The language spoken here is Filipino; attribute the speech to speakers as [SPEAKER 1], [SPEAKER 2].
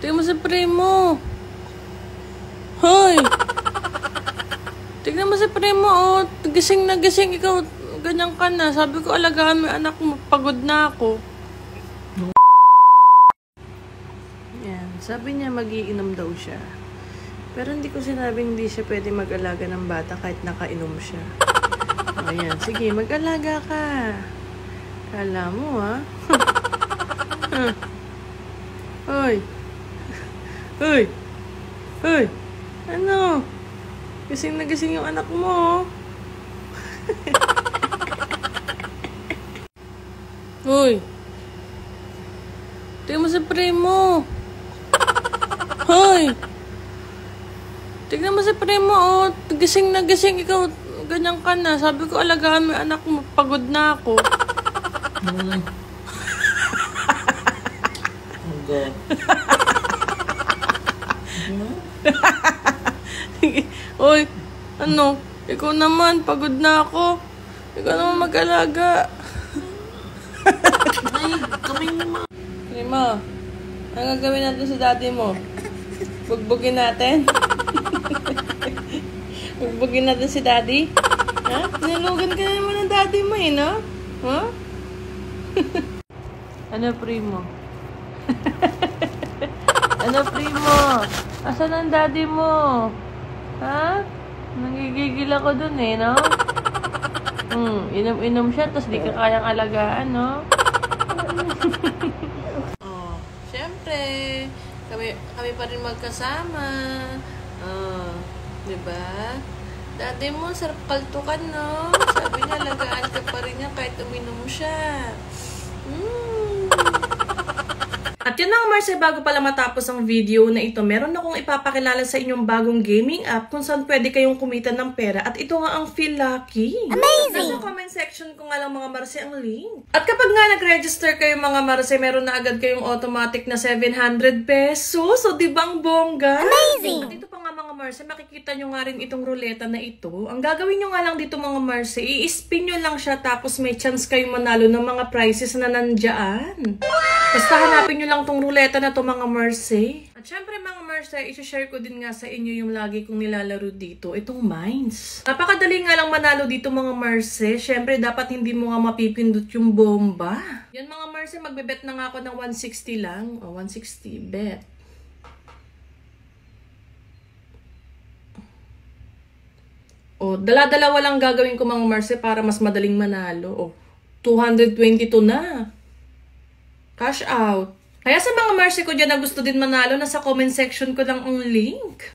[SPEAKER 1] Tingnan mo si Primo. Hoy! Tingnan mo si Primo, oh. Gising na gising. Ikaw, ganyan ka na. Sabi ko, alagaan mo yung anak mo. Pagod na ako. Yan. Sabi niya, magiinom daw siya. Pero hindi ko sinabing hindi siya pwede mag-alaga ng bata kahit nakainom siya. Ayan. Sige, mag-alaga ka. Kala mo, ha? Hoy! Hoy! Hoy! Ano? Gising na gising yung anak mo. Hoy! Tingnan mo si Primo. Hoy! Tingnan mo si Primo, oh. Gising na gising. Ikaw, ganyan ka na. Sabi ko, alagaan mo yung anak mo. Pagod na ako. Oy, ano? Ikaw naman, pagod na ako. Ikaw naman mag-alaga. Primo, ang gagawin natin sa daddy mo? Bugbugin natin? Bugbugin natin si daddy? Ha? Nilugan ka na naman ng daddy mo eh, no? Ha? Ano, Primo? Ano, Primo? Asan ang daddy mo? Ha? Nangigigil ako dun eh, no? Inom-inom siya, tapos di ka kayang alagaan, no? Oh, syempre, kami pa rin magkasama. Oh, diba? Daddy mo, sarap kaltukan, no? Sabi niya, alagaan ka pa rin niya kahit uminom siya. At yun mga Marce, bago pala matapos ang video na ito, meron akong ipapakilala sa inyong bagong gaming app kung saan pwede kayong kumita ng pera. At ito nga ang Feel Lucky. Amazing! Nasa comment section ko nga lang mga Marce ang link. At kapag nga nag-register kayo mga Marce, meron na agad kayong automatic na 700 pesos. So, di ba ang bongga? Amazing! At ito pa nga mga Marce, makikita nyo nga rin itong ruleta na ito. Ang gagawin nyo nga lang dito mga Marce, i-spin nyo lang siya tapos may chance kayong manalo ng mga prizes na nandyan. Basta hanapin nyo lang tong ruleta na to mga Marce. At syempre mga Marce, isi-share ko din nga sa inyo yung lagi kong nilalaro dito, itong Mines. Napakadali nga lang manalo dito mga Marce. Syempre dapat hindi mo nga mapipindot yung bomba. Yan mga Marce, magbe-bet na nga ako ng 160 lang. O, 160 bet. O, dala-dalawa lang gagawin ko mga Marce para mas madaling manalo. O, 222 na. Cash out. Kaya sa mga Marce ko dyan na gusto din manalo, nasa comment section ko lang ang link.